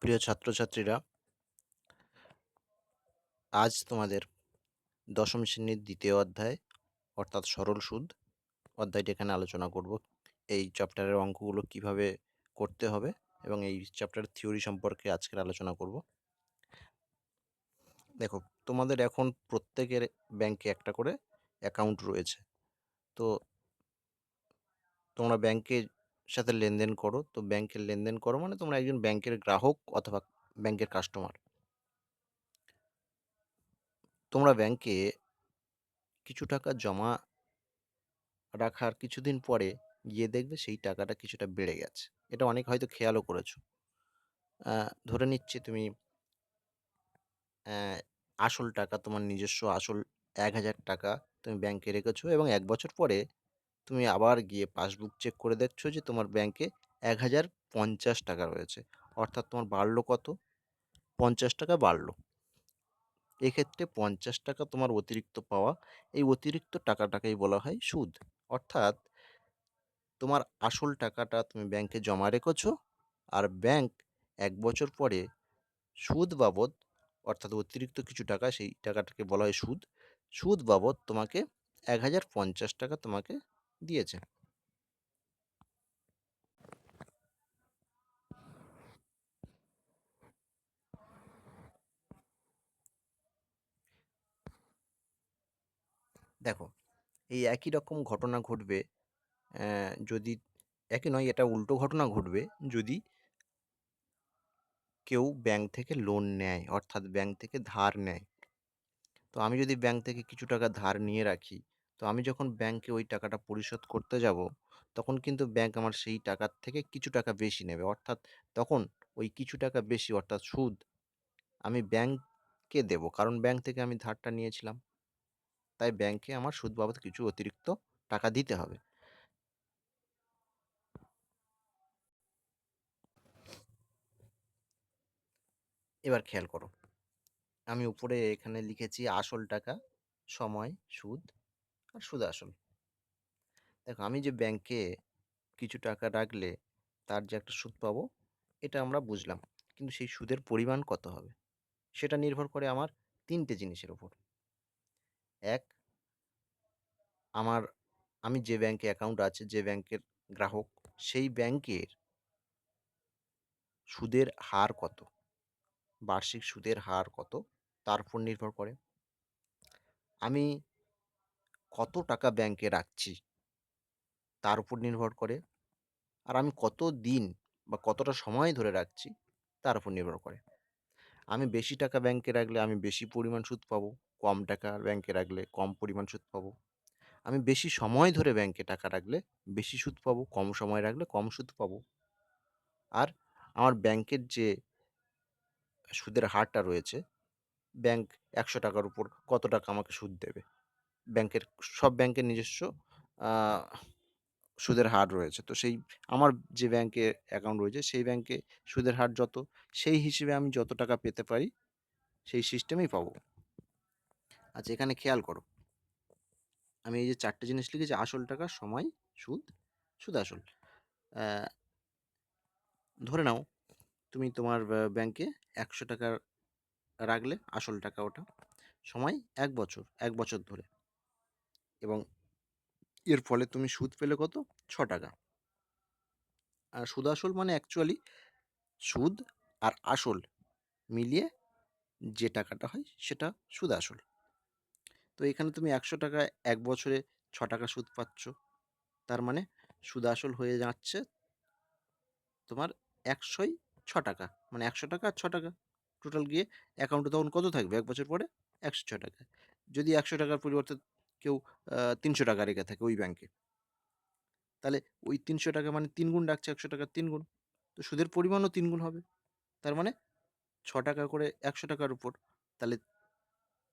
প্রিয় ছাত্রছাত্রীরা, আজ তোমাদের দশম শ্রেণীর দ্বিতীয় অধ্যায় অর্থাৎ সরল সুদ অধ্যায়টি এখানে আলোচনা করব। এই চ্যাপ্টারের অঙ্কগুলো কিভাবে করতে হবে এবং এই চ্যাপ্টারের থিওরি সম্পর্কে আজকের আলোচনা করব। দেখো, তোমাদের এখন প্রত্যেকের ব্যাংকে একটা করে অ্যাকাউন্ট রয়েছে। তো তোমরা ব্যাংকের সাথে লেনদেন করো। তো ব্যাংকের লেনদেন করো মানে তোমরা একজন ব্যাংকের গ্রাহক অথবা ব্যাংকের কাস্টমার। তোমরা ব্যাংকে কিছু টাকা জমা রাখার কিছুদিন পরে গিয়ে দেখবে সেই টাকাটা কিছুটা বেড়ে গেছে। এটা অনেক হয়তো খেয়ালও করেছো। ধরে নিচ্ছি তুমি আসল টাকা, তোমার নিজস্ব আসল ১,০০০ টাকা তুমি ব্যাংকে রেখেছো এবং ১ বছর পরে তুমি আবার গিয়ে পাসবুক চেক করে দেখছো যে তোমার ব্যাংকে ১,০৫০ টাকা রয়েছে। অর্থাৎ তোমার বাড়লো কত? ৫০ টাকা বাড়লো। এক্ষেত্রে ৫০ টাকা তোমার অতিরিক্ত পাওয়া, এই অতিরিক্ত টাকাটাকেই বলা হয় সুদ। অর্থাৎ তোমার আসল টাকাটা তুমি ব্যাংকে জমা রেখেছো, আর ব্যাংক ১ বছর পরে সুদ বাবদ, অর্থাৎ অতিরিক্ত কিছু টাকা, সেই টাকাটাকে বলা হয় সুদ। সুদ বাবদ তোমাকে ১,০৫০ টাকা তোমাকে দিয়েছে। দেখো, এই একই রকম ঘটনা ঘটবে যদি একই নয়, এটা উল্টো ঘটনা ঘটবে যদি কেউ ব্যাংক থেকে লোন নেয়, অর্থাৎ ব্যাংক থেকে ধার নেয়। তো আমি যদি ব্যাংক থেকে কিছু টাকা ধার নিয়ে রাখি, তো আমি যখন ব্যাংকে ওই টাকাটা পরিশোধ করতে যাব, তখন কিন্তু ব্যাংক আমার সেই টাকার থেকে কিছু টাকা বেশি নেবে। অর্থাৎ তখন ওই কিছু টাকা বেশি, অর্থাৎ সুদ, আমি ব্যাংককে দেবো, কারণ ব্যাংক থেকে আমি ধারটা নিয়েছিলাম। তাই ব্যাংকে আমার সুদ বাবদ কিছু অতিরিক্ত টাকা দিতে হবে। এবার খেয়াল করো, আমি উপরে এখানে লিখেছি আসল টাকা, সময়, সুদ আর সুদ আসল। দেখো, আমি যে ব্যাংকে কিছু টাকা রাখলে তার যে একটা সুদ পাবো, এটা আমরা বুঝলাম। কিন্তু সেই সুদের পরিমাণ কত হবে সেটা নির্ভর করে আমার তিনটে জিনিসের উপর। এক, আমার আমি যে ব্যাংকে অ্যাকাউন্ট আছে, যে ব্যাংকের গ্রাহক, সেই ব্যাংকের সুদের হার কত, বার্ষিক সুদের হার কত, তার উপর নির্ভর করে। আমি কত টাকা ব্যাংকে রাখছি তার উপর নির্ভর করে। আর আমি কত দিন বা কতটা সময় ধরে রাখছি তার উপর নির্ভর করে। আমি বেশি টাকা ব্যাংকে রাখলে আমি বেশি পরিমাণ সুদ পাবো, কম টাকা ব্যাংকে রাখলে কম পরিমাণ সুদ পাবো। আমি বেশি সময় ধরে ব্যাংকে টাকা রাখলে বেশি সুদ পাবো, কম সময় রাখলে কম সুদ পাবো। আর আমার ব্যাংকের যে সুদের হারটা রয়েছে, ব্যাংক ১০০ টাকার উপর কত টাকা আমাকে সুদ দেবে, ব্যাংকের সব ব্যাংকের নিজস্ব আ সুদের হার রয়েছে। তো সেই আমার যে ব্যাংকে অ্যাকাউন্ট রয়েছে, সেই ব্যাংকে সুদের হার যত, সেই হিসেবে আমি যত টাকা পেতে পারি সেই সিস্টেমেই পাবো। আচ্ছা, এখানে খেয়াল করো, আমি এই যে ৪ টে জিনিস লিখেছি: আসল টাকা, সময়, সুদ, সুদ আসল। অ্যা ধরে নাও তুমি তোমার ব্যাংকে ১০০ টাকা রাখলে, আসল টাকা ওটা। সময় ১ বছর, ১ বছর ধরে, এবং এর ফলে তুমি সুদ পেলে কত? ৬ টাকা। আর সুদ আসল মানে অ্যাকচুয়ালি সুদ আর আসল মিলিয়ে যে টাকাটা হয় সেটা সুদ আসল। তো এখানে তুমি ১০০ টাকায় ১ বছরে ৬ টাকা সুদ পাচ্ছ। তার মানে সুদ আসল হয়ে যাচ্ছে তোমার ১০০ই ৬ টাকা। মানে ১০০ টাকা আর ৬ টাকা। টোটাল গিয়ে অ্যাকাউন্টে তখন কত থাকবে ১ বছর পরে? ১০৬ টাকা। যদি ১০০ টাকার পরিবর্তে কেউ ৩০০ টাকা রেখে থাকে ওই ব্যাংকে, তাহলে ওই ৩০০ টাকা মানে ৩ গুণ রাখছে, ১০০ টাকার ৩ গুণ। তো সুদের পরিমাণও ৩ গুণ হবে। তার মানে ৬ টাকা করে ১০০ টাকার উপর, তাহলে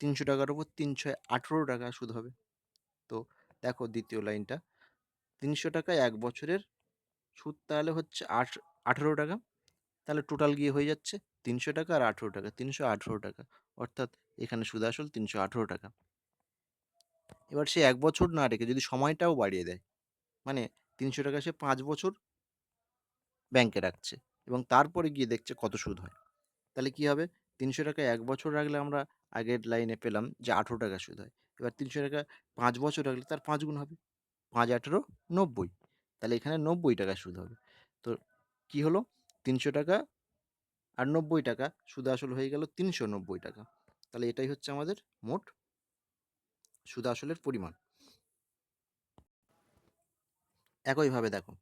৩০০ টাকার উপর ৩ ছয় ১৮ টাকা সুদ হবে। তো দেখো দ্বিতীয় লাইনটা, ৩০০ টাকায় ১ বছরের সুদ তাহলে হচ্ছে ১৮ টাকা। তাহলে টোটাল গিয়ে হয়ে যাচ্ছে ৩০০ টাকা আর ১৮ টাকা, ৩১৮ টাকা। অর্থাৎ এখানে সুদ আসল ৩১৮ টাকা। এবার সে ১ বছর না রেখে যদি সময়টাও বাড়িয়ে দেয়, মানে ৩০০ টাকা সে ৫ বছর ব্যাংকে রাখছে এবং তারপরে গিয়ে দেখছে কত সুদ হয়। তাহলে কি হবে? ৳৩০০ ১ বছর রাখলে আমরা আগের লাইনে পেলাম যে ৳১৮ সুদ হয়। এবার ৳৩০০ ৫ বছর রাখলে তার ৫ গুণ হবে। ৫ × ১৮ = ৯০। তাহলে এখানে ৳৯০ সুদ হবে। তো কি হলো? ৳৩০০ আর ৳৯০ সুদ আসল হয়ে গেল ৳৩৯০। তাহলে এটাই হচ্ছে আমাদের মোট সুদ আসলের পরিমাণ। একইভাবে দেখো,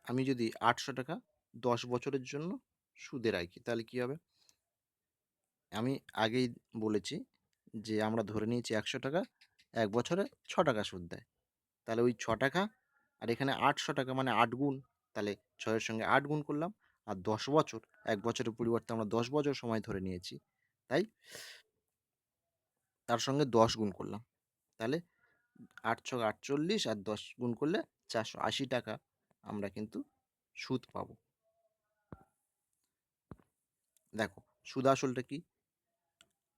আমি যদি ৳৮০০ ১০ বছরের জন্য সুদে রাখি তাহলে কি হবে? আমি আগেই বলেছি যে আমরা ধরে নিয়েছি ৳১০০ ১ বছরে ৳৬ সুদ দেয়। তাহলে ওই ৳৬ আর এখানে ৳৮০০ মানে ৮ গুণ। তাহলে ৬ এর সঙ্গে ৮ গুণ করলাম। আর ১০ বছর, ১ বছরের পরিবর্তে আমরা ১০ বছর সময় ধরে নিয়েছি। তাই তার সঙ্গে ১০ গুণ করলাম। তাহলে ৮ ছক ৪৮ আর ১০ গুণ করলে ৳৪৮০ আমরা কিন্তু সুদ পাবো। দেখো, সুদ আসলটা কি?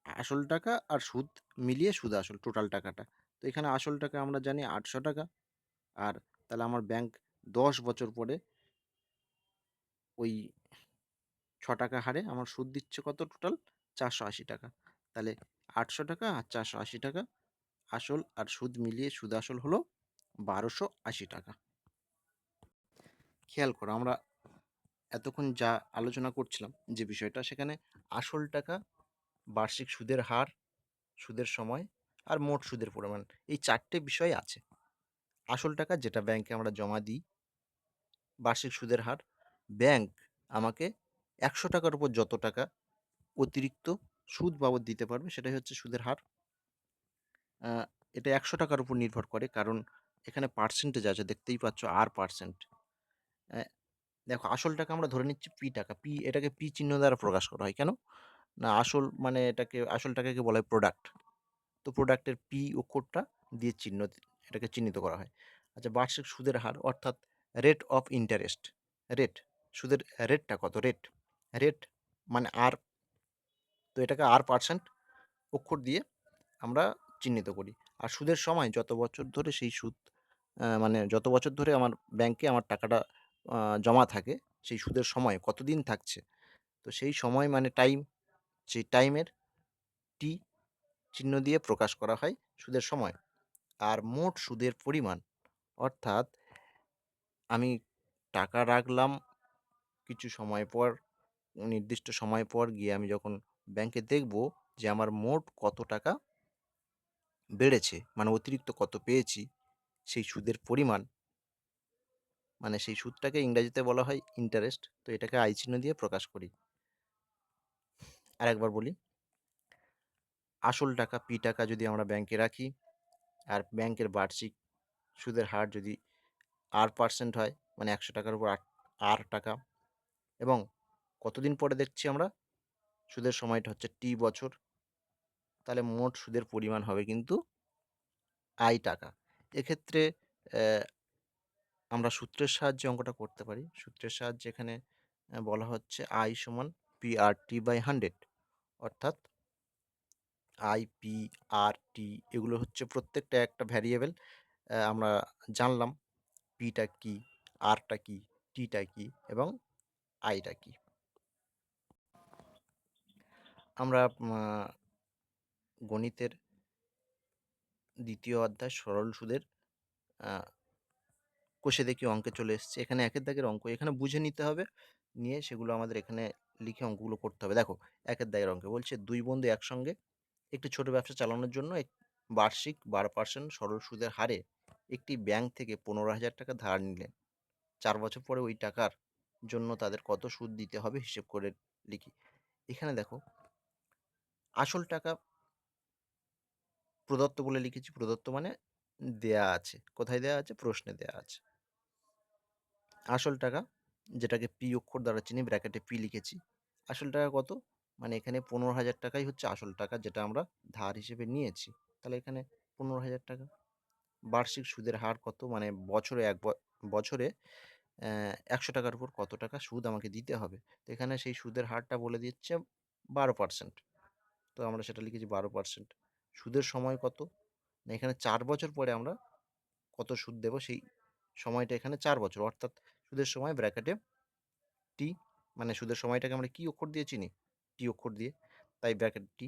আসল টাকা আর সুদ মিলিয়ে সুদ আসল টোটাল টাকাটা। তো এখানে আসল টাকা আমরা জানি ৳৮০০। আর তাহলে আমার ব্যাংক ১০ বছর পরে ওই ৳৬ হারে আমার সুদ দিচ্ছে কত টোটাল? ৳৪৮০। তাহলে ৳৮০০ আর ৳৪৮০ আসল আর সুদ মিলিয়ে সুদ আসল হলো ৳১২৮০। খেয়াল করো, আমরা এতক্ষণ যা আলোচনা করছিলাম যে বিষয়টা, সেখানে আসল টাকা, বার্ষিক সুদের হার, সুদের সময় আর মোট সুদের পরিমাণ, এই ৪ টে বিষয় আছে। আসল টাকা যেটা ব্যাংকে আমরা জমা দিই, বার্ষিক সুদের হার, ব্যাংক আমাকে ৳১০০ উপর যত টাকা অতিরিক্ত সুদ বাবদ দিতে পারবে সেটাই হচ্ছে সুদের হার। আ এটা ৳১০০ উপর নির্ভর করে, কারণ এখানে পার্সেন্টেজ আছে, দেখতেই পাচ্ছ R%। অ্যা দেখো, আসল টাকা আমরা ধরে নিচ্ছি p টাকা। এটাকে p চিহ্ন দ্বারা প্রকাশ করা হয়। কেন? না, আসল মানে আসল টাকাকে বলা হয় প্রোডাক্ট। তো প্রোডাক্টের p অক্ষরটা দিয়ে এটাকে চিহ্নিত করা হয়। আচ্ছা, বার্ষিক সুদের হার অর্থাৎ রেট অফ ইন্টারেস্ট। রেট, সুদের রেটটা কত? রেট মানে R। তো এটাকে R% অক্ষর দিয়ে আমরা চিহ্নিত করি। আর সুদের সময় যত বছর ধরে সেই সুদ, মানে যত বছর ধরে আমার ব্যাংকে আমার টাকাটা জমা থাকে, সেই সুদের সময় কতদিন থাকছে, তো সেই সময় মানে টাইম, সেই টাইমের টি চিহ্ন দিয়ে প্রকাশ করা হয় সুদের সময়। আর মোট সুদের পরিমাণ অর্থাৎ আমি টাকা রাখলাম, কিছু সময় পর, নির্দিষ্ট সময় পর গিয়ে আমি যখন ব্যাংকে দেখব যে আমার মোট কত টাকা বেড়েছে, মানে অতিরিক্ত কত পেয়েছি, সেই সুদের পরিমাণ, মানে সেই সুদটাকে ইংরেজিতে বলা হয় ইন্টারেস্ট। তো এটাকে আই চিহ্ন দিয়ে প্রকাশ করি। আরেকবার বলি, আসল টাকা টাকা যদি আমরা ব্যাংকে রাখি, আর ব্যাংকের বার্ষিক সুদের হার যদি R% হয়, মানে ৳১০০ উপর R টাকা, এবং কতদিন পরে দেখছি আমরা, সুদের সময়টা হচ্ছে T বছর, তাহলে মোট সুদের পরিমাণ হবে কিন্তু I টাকা। এক্ষেত্রে অ্যা আমরা সূত্রের সাহায্যে অঙ্কটা করতে পারি। সূত্রের সাহায্যে এখানে বলা হচ্ছে I সমান PRT/100, অর্থাৎ I, P, R, T এগুলো হচ্ছে প্রত্যেকটা একটা ভ্যারিয়েবল। আমরা জানলাম P টা কি, R টা কি, T টা কি এবং I টা কি। আমরা গণিতের ২য় অধ্যায় সরল সুদের আ কষে দেখি অঙ্কে চলে এসেছি। এখানে একের দাগের অঙ্ক। এখানে বুঝে নিতে হবে। নিয়ে সেগুলো আমাদের এখানে লিখে অঙ্কগুলো করতে হবে। দেখো, একের দাগের অঙ্কে বলছে ২ বন্ধু একসঙ্গে একটি ছোট ব্যবসা চালানোর জন্য বার্ষিক ১২% সরল সুদের হারে একটি ব্যাংক থেকে ৳১৫,০০০ ধার নিলেন। ৪ বছর পরে ওই টাকার জন্য তাদের কত সুদ দিতে হবে হিসেব করে লিখি। এখানে দেখো, আসল টাকা প্রদত্ত বলে লিখেছি। প্রদত্ত মানে দেয়া আছে। কোথায় দেয়া আছে? প্রশ্নে দেয়া আছে। আসল টাকা, যেটাকে P অক্ষর দ্বারা চিনি, ব্র্যাকেটে P লিখেছি। আসল টাকা কত? মানে এখানে ৳১৫,০০০ হচ্ছে আসল টাকা, যেটা আমরা ধার হিসেবে নিয়েছি। তাহলে এখানে ৳১৫,০০০। বার্ষিক সুদের হার কত? মানে বছরে বছরে ৳১০০ উপর কত টাকা সুদ আমাকে দিতে হবে। তো এখানে সেই সুদের হারটা বলে দিচ্ছে ১২%। তো আমরা সেটা লিখেছি ১২%। সুদের সময় কত? না, এখানে ৪ বছর পরে আমরা কত সুদ দেব, সেই সময়টা এখানে ৪ বছর, অর্থাৎ সুদের সময় ব্র্যাকেটে টি, মানে সুদের সময়টাকে আমরা কি অক্ষর দিয়ে চিনি? টি অক্ষর দিয়ে, তাই ব্র্যাকেট টি।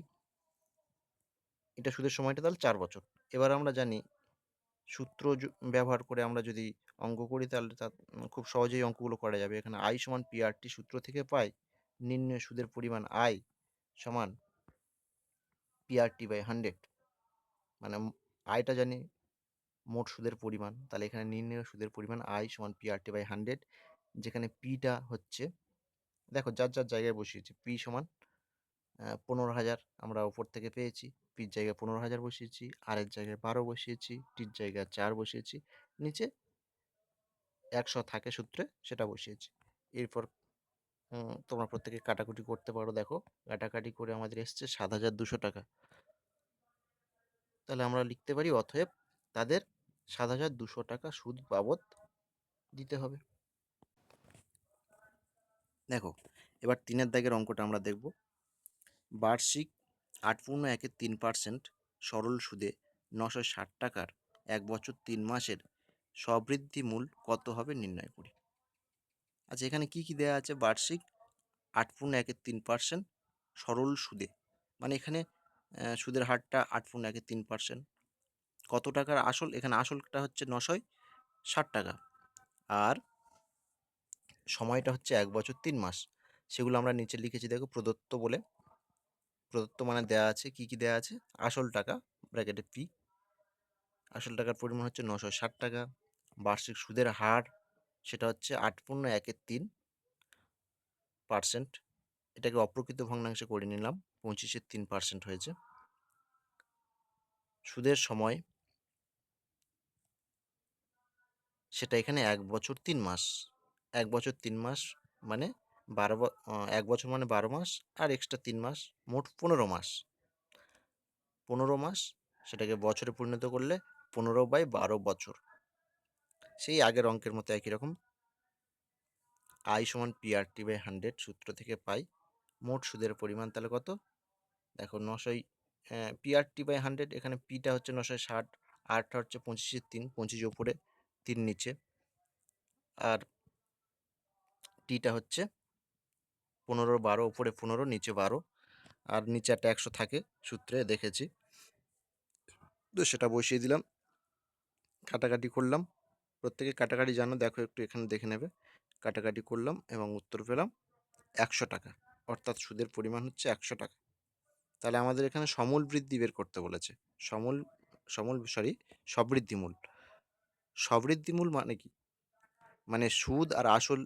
এটা সুদের সময়টা তাহলে 4 বছর। এবার আমরা জানি সূত্র ব্যবহার করে আমরা যদি অঙ্ক করি তাহলে খুব সহজেই অঙ্কগুলো করা যাবে। এখানে I সমান PRT সূত্র থেকে পাই নির্ণয় সুদের পরিমাণ I সমান PRT/100, মানে আয়টা জানি মোট সুদের পরিমাণ, তাহলে এখানে নির্ণয় সুদের পরিমাণ I সমান PRT/100, যেখানে পিটা হচ্ছে, দেখো যার যার জায়গায় বসিয়েছি, পি সমান 15,000 আমরা উপর থেকে পেয়েছি, পির জায়গায় 15,000 বসিয়েছি, আর এর জায়গায় 12 বসিয়েছি, টির জায়গায় 4 বসিয়েছি, নিচে 100 থাকে সূত্রে সেটা বসিয়েছি। এরপর তোমরা প্রত্যেকে কাটাকুটি করতে পারো। দেখো কাটাকাটি করে আমাদের এসছে 7,200 টাকা। তাহলে আমরা লিখতে পারি অতএব তাদের 7,200 টাকা সুদ বাবদ দিতে হবে। দেখো এবার 3-এর দাগের অঙ্কটা আমরা দেখব। বার্ষিক 8.13% সরল সুদে 960 টাকার 1 বছর 3 মাসের সবৃদ্ধি মূল কত হবে নির্ণয় করি। আচ্ছা, এখানে কি কি দেওয়া আছে? বার্ষিক 8.13% সরল সুদে, মানে এখানে সুদের হারটা 8.13%। কত টাকার আসল? এখানে আসলটা হচ্ছে 960 টাকা, আর সময়টা হচ্ছে 1 বছর 3 মাস। সেগুলো আমরা নিচে লিখেছি, দেখো প্রদত্ত বলে। প্রদত্ত মানে দেওয়া আছে, কি কি দেওয়া আছে? আসল টাকা ব্র্যাকেটে পি, আসল টাকার পরিমাণ হচ্ছে 960 টাকা। বার্ষিক সুদের হার সেটা হচ্ছে 8.13%। এটাকে অপ্রকৃত ভগ্নাংশে করে নিলাম, 25/3% হয়েছে। সুদের সময় সেটা এখানে 1 বছর 3 মাস। 1 বছর 3 মাস মানে 1 বছর মানে 12 মাস, আর এক্সট্রা 3 মাস, মোট 15 মাস। 15 মাস সেটাকে বছরে পরিণত করলে 15/12 বছর। সেই আগের অঙ্কের মতো একই রকম I সমান PRT/100 সূত্র থেকে পাই মোট সুদের পরিমাণ। তাহলে কত? দেখো 900, PRT/100, এখানে পিটা হচ্ছে 960, আরটা হচ্ছে 25/3, 25 উপরে 3 নিচে, আর টিটা হচ্ছে 15/12 উপরে 15 নিচে 12, আর নিচে একটা 100 থাকে সূত্রে দেখেছি, তো সেটা বসিয়ে দিলাম, কাটাকাটি করলাম। প্রত্যেকে কাটাকাটি জানো, দেখো একটু এখানে দেখে নেবে। কাটাকাটি করলাম এবং উত্তর পেলাম 100 টাকা, অর্থাৎ সুদের পরিমাণ হচ্ছে 100 টাকা। তাহলে আমাদের এখানে সমূল বৃদ্ধি বের করতে বলেছে। সবৃদ্ধিমূল। সবৃদ্ধিমূল মানে কি? মানে সুদ আর আসল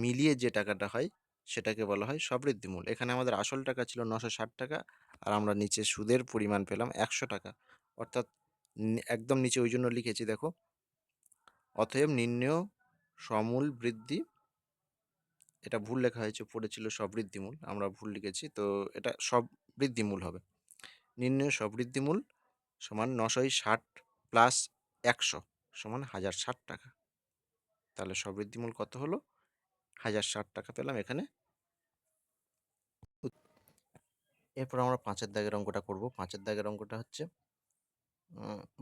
মিলিয়ে যে টাকাটা হয় সেটাকে বলা হয় সবৃদ্ধিমূল। এখানে আমাদের আসল টাকা ছিল 960 টাকা, আর আমরা নিচে সুদের পরিমাণ পেলাম 100 টাকা, অর্থাৎ একদম নিচে ওই জন্য লিখেছি, দেখো অতএব নির্ণেয় সমূল বৃদ্ধি, এটা ভুল লেখা হয়েছে, পড়েছিল সবৃদ্ধিমূল, আমরা ভুল লিখেছি, তো এটা সবৃদ্ধিমূল হবে। নির্ণেয় সবৃদ্ধিমূল সমান 960 প্লাস 100 সমান 1060 টাকা। তাহলে সবৃদ্ধিমূল কত হলো? 1060 টাকা পেলাম এখানে। এরপর আমরা 5-এর দাগের অঙ্কটা করব। 5-এর দাগের অঙ্কটা হচ্ছে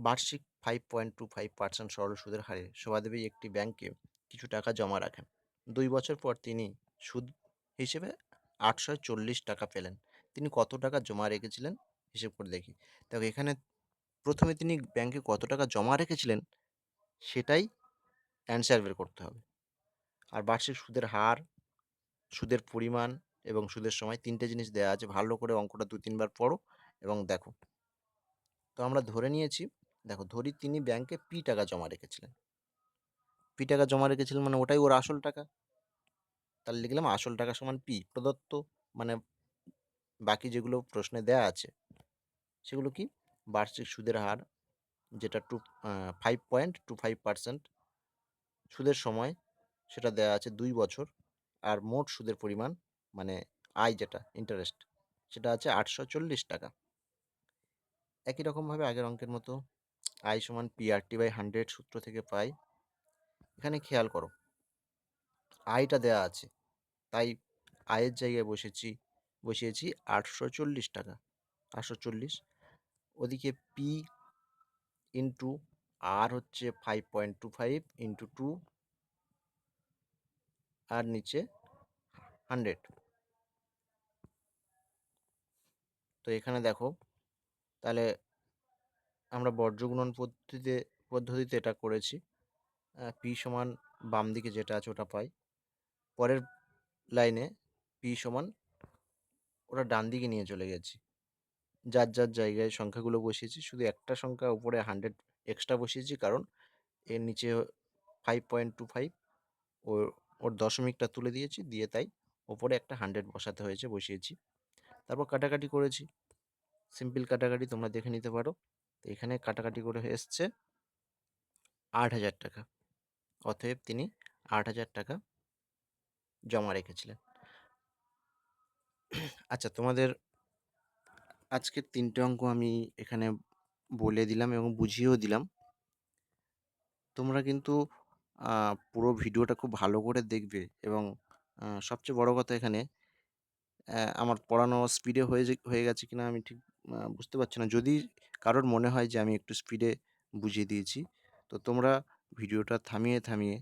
বার্ষিক 5.25% সরল সুদের হারে শোভাদেবী একটি ব্যাংকে কিছু টাকা জমা রাখেন। 2 বছর পর তিনি সুদ হিসেবে 840 টাকা পেলেন। তিনি কত টাকা জমা রেখেছিলেন হিসেব করে দেখি। দেখো এখানে প্রথমে তিনি ব্যাংকে কত টাকা জমা রেখেছিলেন সেটাই অ্যান্সার বের করতে হবে। আর বার্ষিক সুদের হার, সুদের পরিমাণ এবং সুদের সময়, 3টে জিনিস দেওয়া আছে। ভালো করে অঙ্কটা 2-3 বার পড়ো এবং দেখো। তো আমরা ধরে নিয়েছি, দেখো ধরি তিনি ব্যাংকে পি টাকা জমা রেখেছিলেন। পি টাকা জমা রেখেছিলেন মানে ওটাই ওর আসল টাকা। তাহলে লিখলাম আসল টাকা সমান পি। প্রদত্ত মানে বাকি যেগুলো প্রশ্নে দেয়া আছে সেগুলো কি? বার্ষিক সুদের হার যেটা 5.25%, সুদের সময় সেটা দেয়া আছে 2 বছর, আর মোট সুদের পরিমাণ মানে আয় যেটা ইন্টারেস্ট সেটা আছে 840 টাকা। একই রকমভাবে আগের অঙ্কের মতো I সমান PRT/100 সূত্র থেকে পাই। এখানে খেয়াল করো, আয়টা দেয়া আছে, তাই আয়ের জায়গায় বসিয়েছি 840 টাকা, 840। ওদিকে পি ইন্টু আর হচ্ছে 5.25 ইন্টু 2, আর নিচে 100। তো এখানে দেখো, তাহলে আমরা বর্জ্য গুণন পদ্ধতিতে এটা করেছি। P সমান বাম দিকে যেটা আছে ওটা পাই। পরের লাইনে P সমান ওটা ডান দিকে নিয়ে চলে গেছি। যার যার জায়গায় সংখ্যাগুলো বসিয়েছি, শুধু একটা সংখ্যা উপরে 100 এক্সট্রা বসিয়েছি, কারণ এর নিচে 5.25 ওর ওর দশমিকটা তুলে দিয়েছি, দিয়ে তাই ওপরে একটা 100 বসাতে হয়েছে, বসিয়েছি। তারপর কাটাকাটি করেছি, সিম্পল কাটাকাটি তোমরা দেখে নিতে পারো। তো এখানে কাটাকাটি করে এসছে 8,000 টাকা। অতএব তিনি 8,000 টাকা জমা রেখেছিলেন। আচ্ছা, তোমাদের আজকের 3টে অঙ্ক আমি এখানে বলে দিলাম এবং বুঝিয়েও দিলাম। তোমরা কিন্তু পুরো ভিডিওটা খুব ভালো করে দেখবে, এবং সবচেয়ে বড় কথা, এখানে আমার পড়ানো স্পিডে হয়ে গেছে কিনা আমি ঠিক বুঝতে পারছি না। যদি কারোর মনে হয় যে আমি একটু স্পিডে বুঝিয়ে দিয়েছি, তো তোমরা ভিডিওটা থামিয়ে থামিয়ে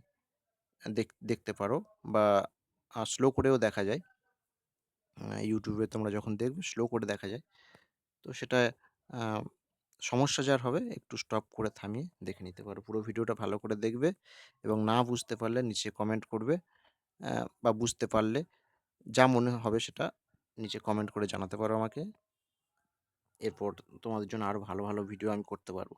দেখতে পারো, বা স্লো করেও দেখা যায়। ইউটিউবে তোমরা যখন দেখবে স্লো করে দেখা যায়। তো সেটা সমস্যা যার হবে একটু স্টপ করে থামিয়ে দেখে নিতে পারো। পুরো ভিডিওটা ভালো করে দেখবে, এবং না বুঝতে পারলে নিচে কমেন্ট করবে, বা বুঝতে পারলে যা মনে হবে সেটা নিচে কমেন্ট করে জানাতে পারো আমাকে। এরপর তোমাদের জন্য আরও ভালো ভালো ভিডিও আমি করতে পারবো।